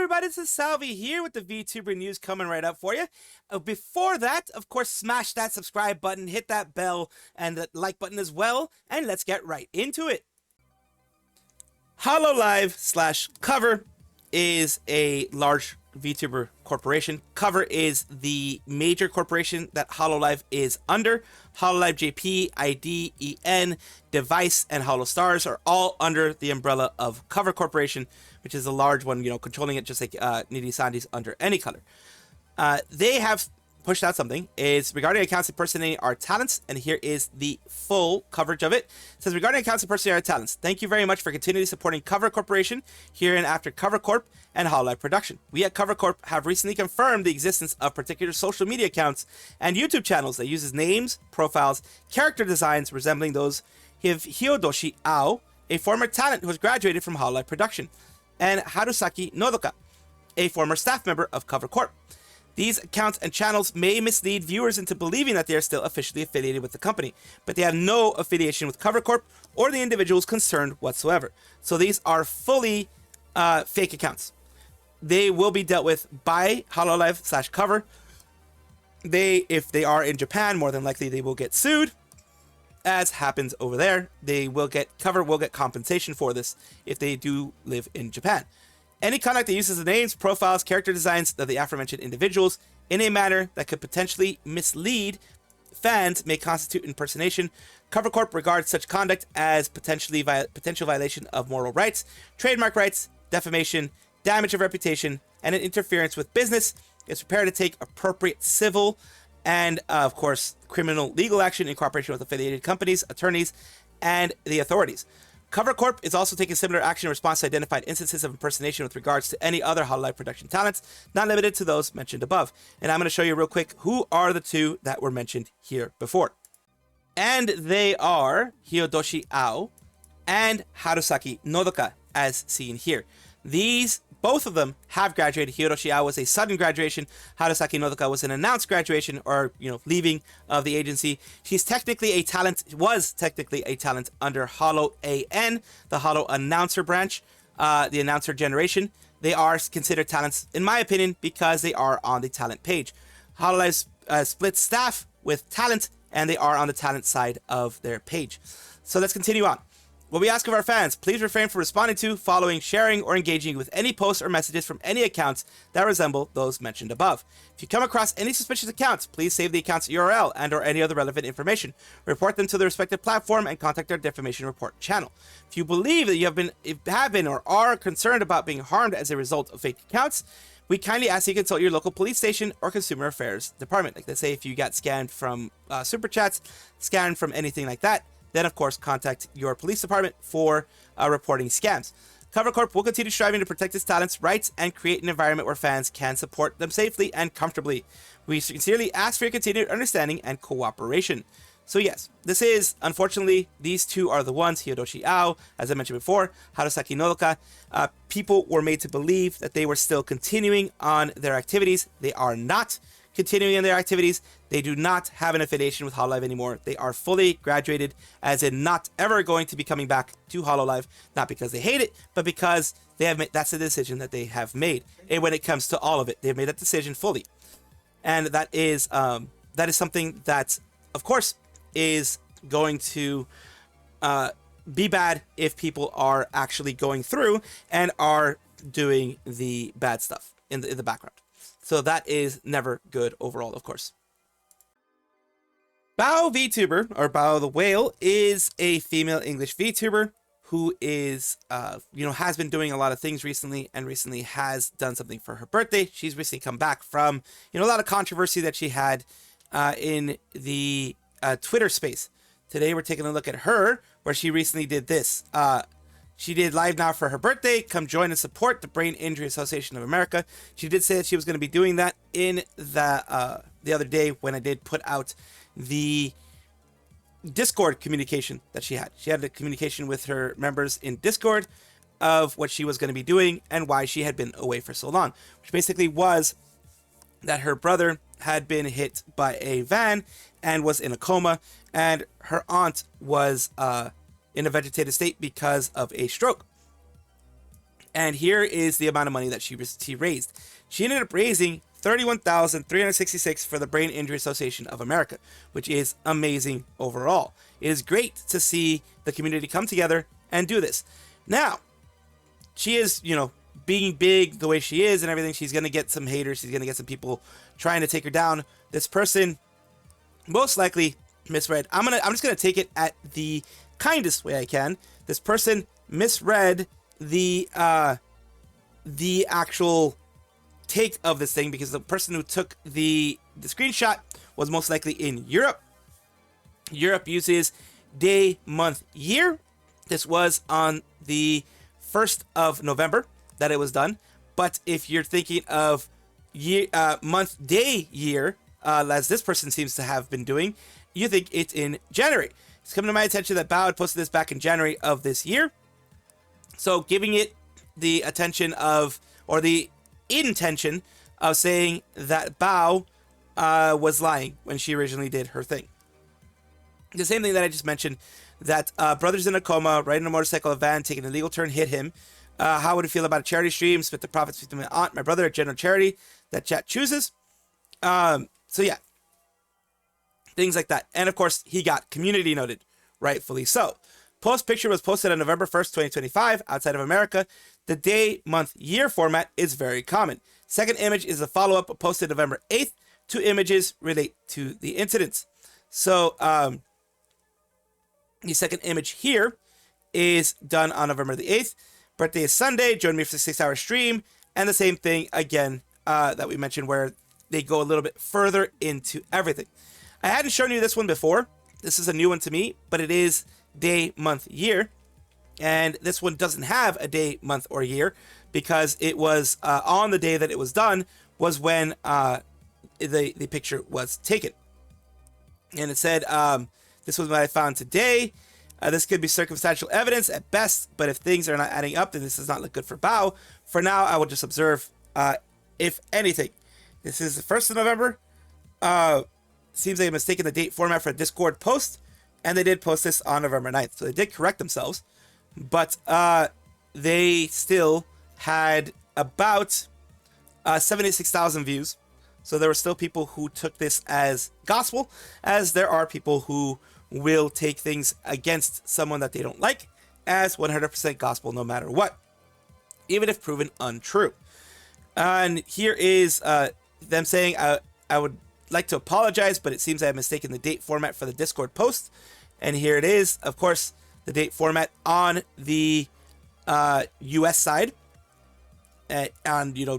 everybody, this is Salvi here with the VTuber news coming right up for you. Before that, of course, smash that subscribe button, hit that bell, and the like button as well, and let's get right into it. HoloLive/Cover is a large VTuber corporation. Cover is the major corporation that HoloLive is under. HoloLive JP, ID, EIEN, Device, and HoloStars are all under the umbrella of Cover Corporation, which is a large one, controlling it just like Nijisanji's under any color. They have pushed out something. It's regarding accounts impersonating our talents, and here is the full coverage of it. It says, regarding accounts impersonating our talents, thank you very much for continually supporting Cover Corporation here and after Cover Corp and HoloLive Production. We at Cover Corp have recently confirmed the existence of particular social media accounts and YouTube channels that uses names, profiles, character designs resembling those of Hyodoshi Ao, a former talent who has graduated from HoloLive Production, and Harusaki Nodoka, a former staff member of Cover Corp. These accounts and channels may mislead viewers into believing that they are still officially affiliated with the company, but they have no affiliation with Cover Corp or the individuals concerned whatsoever. So these are fully fake accounts. They will be dealt with by HoloLive/Cover. If they are in Japan, more than likely they will get sued, as happens over there. Cover will get compensation for this if they do live in Japan. Any conduct that uses the names, profiles, character designs of the aforementioned individuals in a manner that could potentially mislead fans may constitute impersonation. Cover Corp regards such conduct as potential violation of moral rights, trademark rights, defamation, damage of reputation, and an interference with business. It's prepared to take appropriate civil and, of course, criminal legal action in cooperation with affiliated companies, attorneys, and the authorities. Cover Corp is also taking similar action in response to identified instances of impersonation with regards to any other HoloLive production talents, not limited to those mentioned above. And I'm going to show you real quick who are the two that were mentioned here before. And they are Hyodoshi Ao and Harusaki Nodoka, as seen here. Both of them have graduated. Hyodoshi Ao was a sudden graduation. Harusaki Nodoka was an announced graduation, or leaving of the agency. Was technically a talent under HoloAN, the Holo announcer branch, the announcer generation. They are considered talents, in my opinion, because they are on the talent page. HoloLive splits staff with talent, and they are on the talent side of their page. So let's continue on. What we ask of our fans, please refrain from responding to, following, sharing, or engaging with any posts or messages from any accounts that resemble those mentioned above. If you come across any suspicious accounts, please save the account's URL and or any other relevant information. Report them to the respective platform and contact our defamation report channel. If you believe that you have been or are concerned about being harmed as a result of fake accounts, we kindly ask you to consult your local police station or consumer affairs department. Like, let's say if you got scanned from super chats, scanned from anything like that, then of course contact your police department for reporting scams. Cover Corp will continue striving to protect its talents' rights and create an environment where fans can support them safely and comfortably. We sincerely ask for your continued understanding and cooperation. So yes, this is, unfortunately, these two are the ones, Hyodoshi Ao, as I mentioned before, Harusaki Nodoka. People were made to believe that they were still continuing on their activities. They are not continuing in their activities. They do not have an affiliation with HoloLive anymore. They are fully graduated, as in not ever going to be coming back to HoloLive, not because they hate it, but because they have that's the decision that they have made. And when it comes to all of it, they've made that decision fully. And that is something that, of course, is going to be bad if people are actually going through and are doing the bad stuff in the background. So that is never good overall, of course. Bao VTuber, or Bao the Whale, is a female English VTuber who is, has been doing a lot of things recently, and recently has done something for her birthday. She's recently come back from, a lot of controversy that she had in the Twitter space. Today we're taking a look at her, where she recently did this. She did live now for her birthday. Come join and support the Brain Injury Association of America. She did say that she was going to be doing that in the other day when I did put out the Discord communication that she had. She had a communication with her members in Discord of what she was going to be doing and why she had been away for so long, which basically was that her brother had been hit by a van and was in a coma, and her aunt was in a vegetative state because of a stroke. And here is the amount of money that she raised. She ended up raising $31,366 for the Brain Injury Association of America, which is amazing overall. It is great to see the community come together and do this. Now, she is, being big the way she is and everything. She's going to get some haters. She's going to get some people trying to take her down. This person most likely misread. I'm just going to take it at the kindest way I can. This person misread the actual take of this thing, because the person who took the screenshot was most likely in Europe. Europe uses day, month, year. This was on the 1st of November that it was done. But if you're thinking of year, month, day, year, as this person seems to have been doing, you think it's in January. It's coming to my attention that Bao had posted this back in January of this year. So giving it the attention of, or the intention of saying that Bao was lying when she originally did her thing. The same thing that I just mentioned, that brothers in a coma, riding a motorcycle, a van, taking an illegal turn, hit him. How would it feel about a charity stream? Split the profits between my aunt, my brother, a general charity that chat chooses. So yeah, things like that. And of course, he got community noted, rightfully so. Post picture was posted on November 1st, 2025, outside of America. The day, month, year format is very common. Second image is a follow-up posted November 8th. 2 images relate to the incidents. So, the second image here is done on November the 8th. Birthday is Sunday. Join me for the 6-hour stream. And the same thing again that we mentioned, where they go a little bit further into everything. I hadn't shown you this one before. This is a new one to me, but it is day, month, year. And this one doesn't have a day, month, or year, because it was on the day that it was done was when the picture was taken. And it said, this was what I found today. This could be circumstantial evidence at best, but if things are not adding up, then this does not look good for Bao. For now, I will just observe, if anything. This is the 1st of November. Seems they have mistaken the date format for a Discord post, and they did post this on November 9th. So they did correct themselves, but they still had about 76,000 views. So there were still people who took this as gospel, as there are people who will take things against someone that they don't like as 100% gospel no matter what, even if proven untrue. And here is them saying, I would like to apologize, but it seems I have mistaken the date format for the Discord post. And here it is, of course, the date format on the US side. And,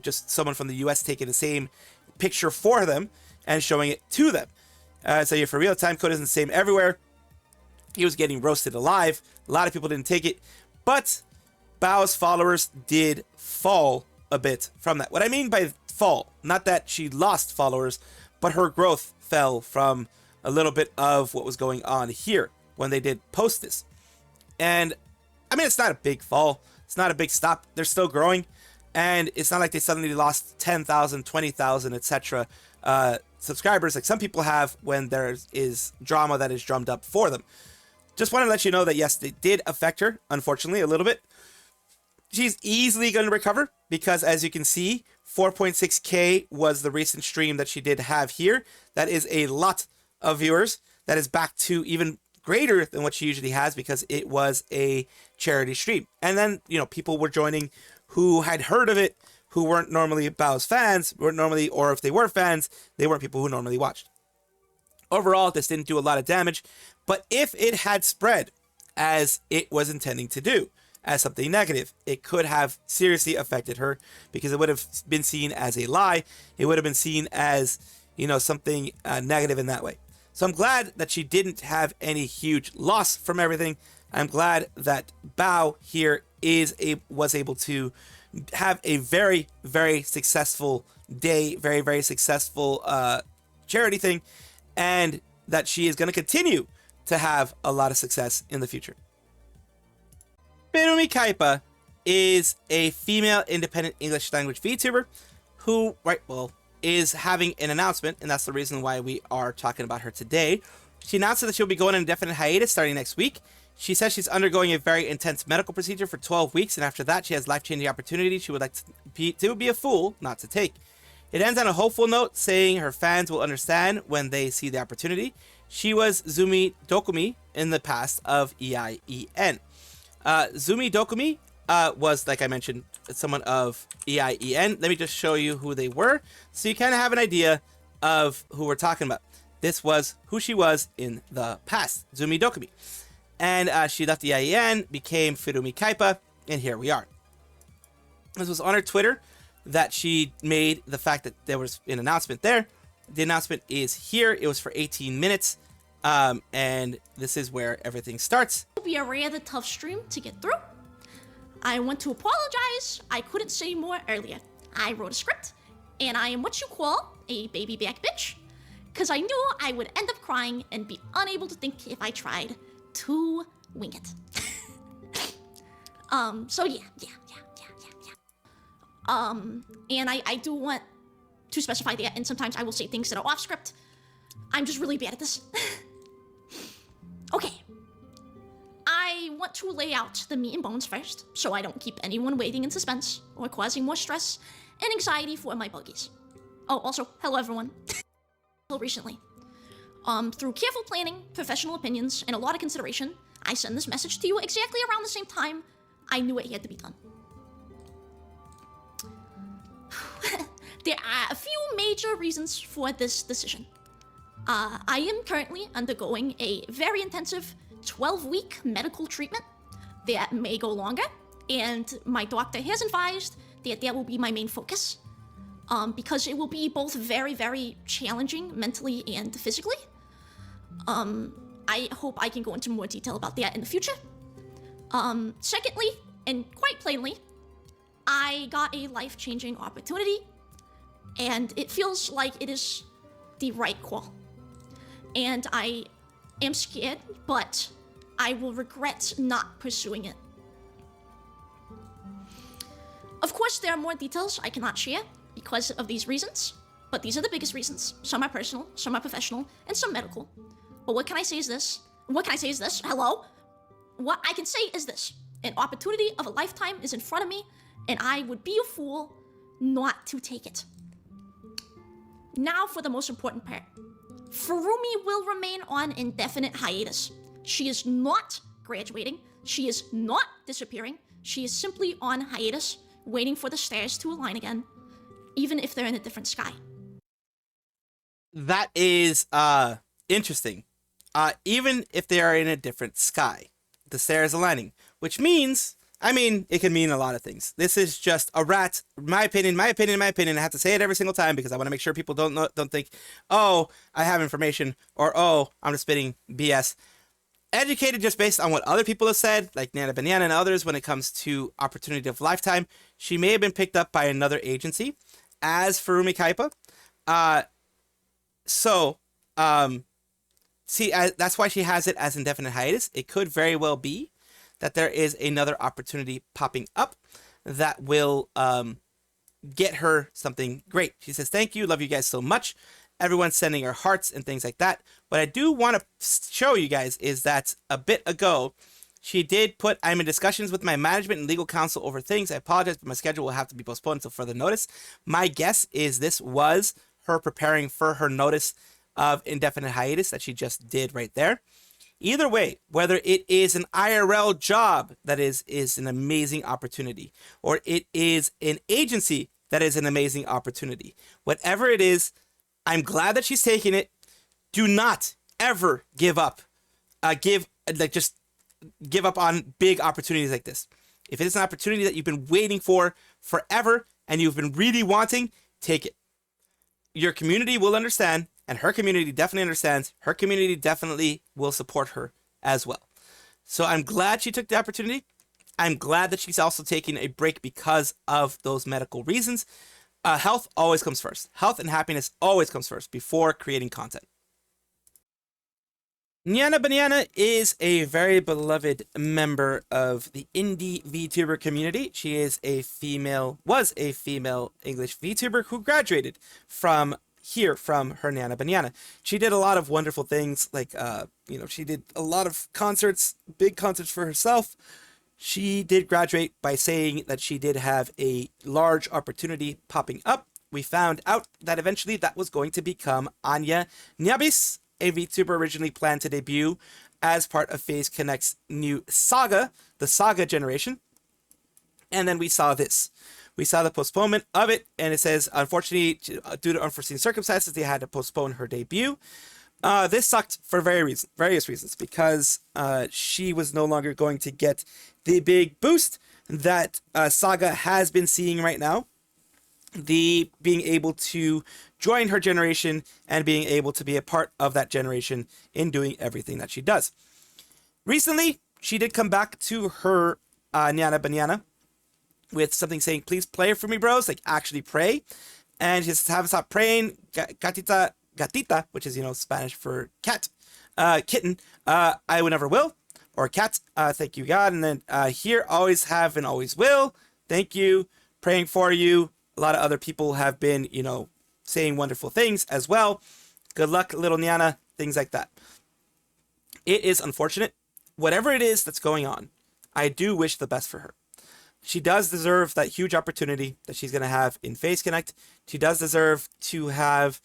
just someone from the US taking the same picture for them and showing it to them. So yeah, for real, time code isn't the same everywhere. He was getting roasted alive. A lot of people didn't take it, but Bao's followers did fall a bit from that. What I mean by fall, not that she lost followers, but her growth fell from a little bit of what was going on here when they did post this. And I mean, it's not a big fall. It's not a big stop. They're still growing. And it's not like they suddenly lost 10,000, 20,000, etc. Subscribers like some people have when there is drama that is drummed up for them. Just want to let you know that yes, it did affect her, unfortunately, a little bit. She's easily going to recover because, as you can see, 4.6K was the recent stream that she did have here. That is a lot of viewers. That is back to even greater than what she usually has because it was a charity stream. And then, people were joining who had heard of it, who weren't normally Bao's fans, or if they were fans, they weren't people who normally watched. Overall, this didn't do a lot of damage, but if it had spread as it was intending to do, as something negative, it could have seriously affected her because it would have been seen as a lie. It would have been seen as, something negative in that way. So I'm glad that she didn't have any huge loss from everything. I'm glad that Bao here was able to have a very, very successful day, very, very successful charity thing, and that she is going to continue to have a lot of success in the future. Ferumi Kaipa is a female independent English language VTuber who, is having an announcement, and that's the reason why we are talking about her today. She announced that she'll be going on an indefinite hiatus starting next week. She says she's undergoing a very intense medical procedure for 12 weeks, and after that, she has life-changing opportunity she would like to be a fool not to take. It ends on a hopeful note, saying her fans will understand when they see the opportunity. She was Zumi Dokumi in the past of EIEN. Zumi Dokumi was, like I mentioned, someone of EIEN. Let me just show you who they were, so you kind of have an idea of who we're talking about. This was who she was in the past, Zumi Dokumi. And she left EIEN, became Ferumi Kaipa, and here we are. This was on her Twitter that she made the fact that there was an announcement there. The announcement is here. It was for 18 minutes, and this is where everything starts. It'll be a rather tough stream to get through. I want to apologize. I couldn't say more earlier. I wrote a script, and I am what you call a baby back bitch, because I knew I would end up crying and be unable to think if I tried to wing it. So yeah. And I do want to specify that, and sometimes I will say things that are off script. I'm just really bad at this. Okay. I want to lay out the meat and bones first, so I don't keep anyone waiting in suspense or causing more stress and anxiety for my buggies. Oh, also, hello everyone. Until recently. Through careful planning, professional opinions, and a lot of consideration, I send this message to you exactly around the same time I knew it had to be done. There are a few major reasons for this decision. I am currently undergoing a very intensive 12-week medical treatment that may go longer, and my doctor has advised that that will be my main focus, because it will be both very, very challenging mentally and physically. I hope I can go into more detail about that in the future. Secondly, and quite plainly, I got a life-changing opportunity, and it feels like it is the right call. And I am scared, but I will regret not pursuing it. Of course, there are more details I cannot share because of these reasons, but these are the biggest reasons. Some are personal, some are professional, and some medical. But what can I say is this? Hello? What I can say is this. An opportunity of a lifetime is in front of me, and I would be a fool not to take it. Now for the most important part. Ferumi will remain on indefinite hiatus. She is not graduating. She is not disappearing. She is simply on hiatus, waiting for the stars to align again, even if they're in a different sky. That is interesting. Even if they are in a different sky, the stars aligning, which means, I mean, it can mean a lot of things. This is just a rat. My opinion. I have to say it every single time because I want to make sure people don't think, oh, I have information, or oh, I'm just spitting BS. Educated just based on what other people have said, like Nyana and others, when it comes to opportunity of lifetime. She may have been picked up by another agency as Ferumi Kaipa. See, that's why she has it as indefinite hiatus. It could very well be that there is another opportunity popping up that will get her something great. She says, thank you, love you guys so much. Everyone's sending her hearts and things like that. What I do want to show you guys is that a bit ago, she did put, I'm in discussions with my management and legal counsel over things. I apologize, but my schedule will have to be postponed until further notice. My guess is this was her preparing for her notice of indefinite hiatus that she just did right there. Either way, whether it is an IRL job that is an amazing opportunity, or it is an agency that is an amazing opportunity, whatever it is, I'm glad that she's taking it. Do not ever give up. Just give up on big opportunities like this. If it is an opportunity that you've been waiting for forever and you've been really wanting, take it. Your community will understand, and her community definitely understands. Her community definitely will support her as well. So I'm glad she took the opportunity. I'm glad that she's also taking a break because of those medical reasons. Health always comes first. Health and happiness always comes first before creating content. Nyana is a very beloved member of the indie VTuber community. She is was a female English VTuber who graduated from hear from her Nyana Banyana. She did a lot of wonderful things, like, she did a lot of concerts, big concerts for herself. She did graduate by saying that she did have a large opportunity popping up. We found out that eventually that was going to become Anya Nyabis, a VTuber originally planned to debut as part of FaZe Connect's new saga, the Saga generation. And then we saw this. We saw the postponement of it, and it says, unfortunately, due to unforeseen circumstances, they had to postpone her debut. This sucked for various reasons, because she was no longer going to get the big boost that Saga has been seeing right now. The being able to join her generation and being able to be a part of that generation in doing everything that she does. Recently, she did come back to her Nyana Banyana with something saying, please pray for me, bros, like actually pray. And she just haven't stopped praying. Gatita, which is, Spanish for cat, kitten, I would never will, or cat, thank you, God. And then here, always have and always will, thank you, praying for you. A lot of other people have been, saying wonderful things as well. Good luck, little Nyana, things like that. It is unfortunate. Whatever it is that's going on, I do wish the best for her. She does deserve that huge opportunity that she's going to have in FaZe Connect. She does deserve to have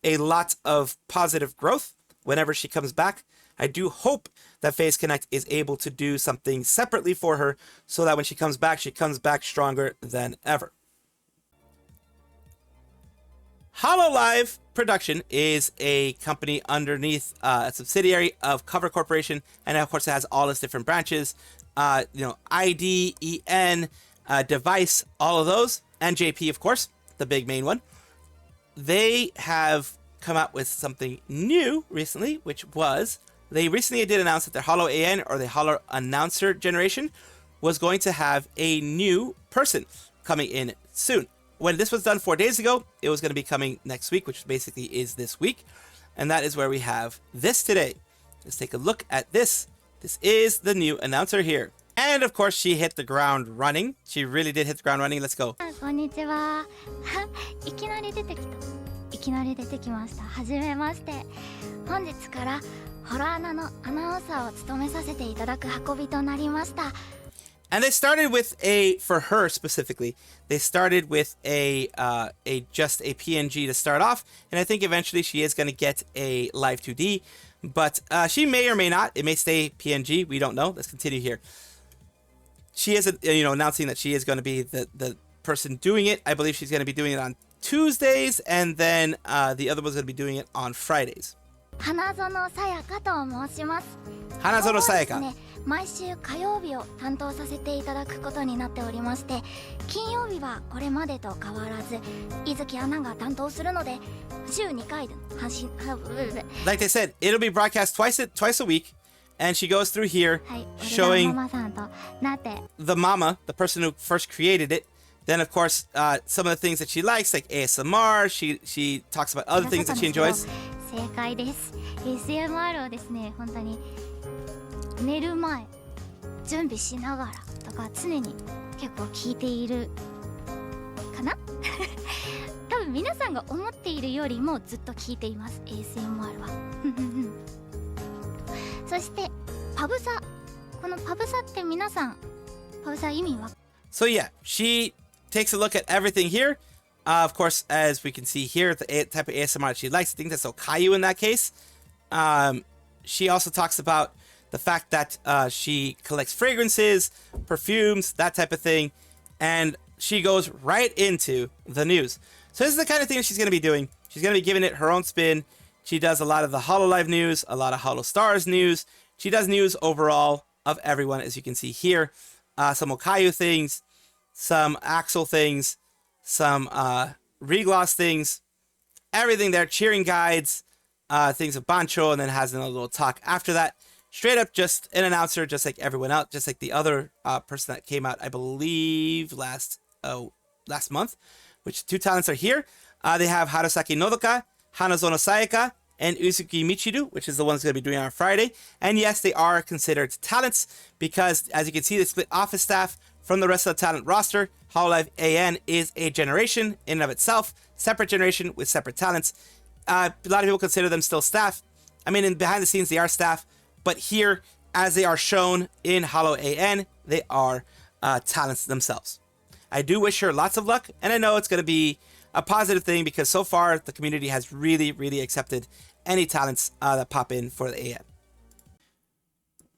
a lot of positive growth whenever she comes back. I do hope that FaZe Connect is able to do something separately for her so that when she comes back stronger than ever. HoloLive Production is a company underneath a subsidiary of Cover Corporation, and of course it has all its different branches, ID, EN, Device, all of those, and JP, of course, the big main one. They have come out with something new recently, which was, they recently did announce that their HoloAN, or the Holo Announcer generation, was going to have a new person coming in soon. When this was done 4 days ago, it was going to be coming next week, which basically is this week. And that is where we have this today. Let's take a look at this. This is the new announcer here. And of course, she hit the ground running. She really did hit the ground running. Let's go. こんにちは。いきなり出てきた。いきなり出てきました。はじめまして。本日からホロアナのアナウンサーを務めさせていただく運びとなりました。 And they started with for her specifically, they started with just a PNG to start off, and I think eventually she is going to get a live 2D, but she may or may not. It may stay PNG. We don't know. Let's continue here. She is, announcing that she is going to be the person doing it. I believe she's going to be doing it on Tuesdays, and then the other one's going to be doing it on Fridays. 花園さやかと申します。花園さやか。毎週火曜日を担当させていただくことになっておりまして、金曜日はこれまでと変わらず伊月アナが担当するので、週2回で配信。Like they said, it'll be broadcast twice a week, and she goes through here showing the mama, the person who first created it. Then of course, some of the things that she likes, like ASMR. She talks about other things that she enjoys. 正解です。ASMR をですね、本当に寝る前、準備しながらとか常に結構聞いているかな。多分皆さんが思っているよりもずっと聞いています。ASMR は。そしてパブサ、このパブサって皆さんパブサ意味は？ So yeah, she takes a look at everything here. Of course, as we can see here, the type of ASMR she likes. I think that's Okayu in that case. She also talks about the fact that she collects fragrances, perfumes, that type of thing. And she goes right into the news. So this is the kind of thing that she's going to be doing. She's going to be giving it her own spin. She does a lot of the HoloLive news, a lot of HoloStars news. She does news overall of everyone, as you can see here. Some Okayu things, some Axel things, some Regloss things, everything there, cheering guides, things of Bancho, and then has a little talk after that. Straight up just an announcer, just like everyone else, just like the other person that came out, I believe, last month, which two talents are here. They have Harusaki Nodoka, Hanazono Sayaka, and Uzuki Michiru, which is the one that's going to be doing it on Friday. And yes, they are considered talents because, as you can see, they split office staff from the rest of the talent roster. HoloLive AN is a generation in and of itself, separate generation with separate talents. A lot of people consider them still staff. I mean, behind the scenes, they are staff, but here, as they are shown in HoloAN, they are talents themselves. I do wish her lots of luck, and I know it's going to be a positive thing because so far the community has really, really accepted any talents that pop in for the AN.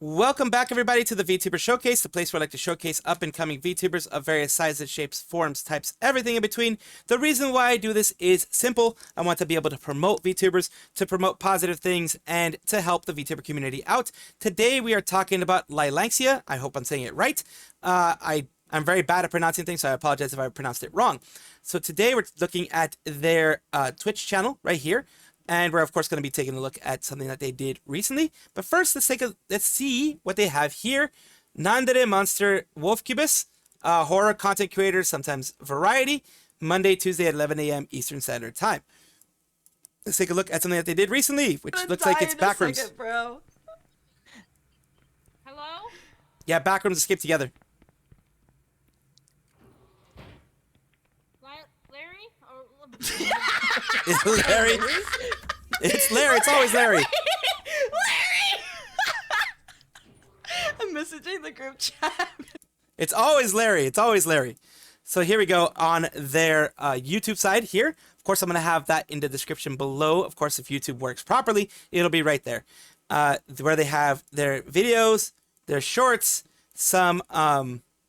Welcome back, everybody, to the VTuber Showcase, the place where I like to showcase up-and-coming VTubers of various sizes, shapes, forms, types, everything in between. The reason why I do this is simple. I want to be able to promote VTubers, to promote positive things, and to help the VTuber community out. Today, we are talking about Lylanxia. I hope I'm saying it right. I'm very bad at pronouncing things, so I apologize if I pronounced it wrong. So today, we're looking at their Twitch channel right here. And we're, of course, going to be taking a look at something that they did recently. But first, let's see what they have here. Nandere Monster Wolfcubus, horror content creator, sometimes variety, Monday, Tuesday at 11 a.m. Eastern Standard Time. Let's take a look at something that they did recently, which looks like it's Backrooms. Second, bro. Hello? Yeah, Backrooms escape together. Larry? It's Larry. It's Larry. It's always Larry. Larry! I'm messaging the group chat. It's always Larry. It's always Larry. So here we go on their YouTube side here. Of course, I'm going to have that in the description below. Of course, if YouTube works properly, it'll be right there. Where they have their videos, their shorts, some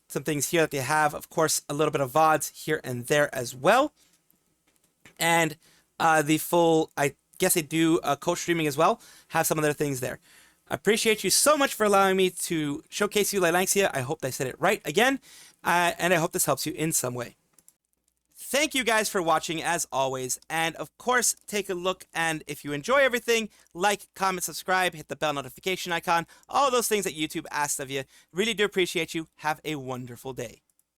things here that they have. Of course, a little bit of VODs here and there as well. And the full, I guess they do co-streaming as well, have some of their things there. I appreciate you so much for allowing me to showcase you, Lylanxia. I hope I said it right again, and I hope this helps you in some way. Thank you guys for watching as always, and of course, take a look, and if you enjoy everything, like, comment, subscribe, hit the bell notification icon, all those things that YouTube asks of you. Really do appreciate you. Have a wonderful day.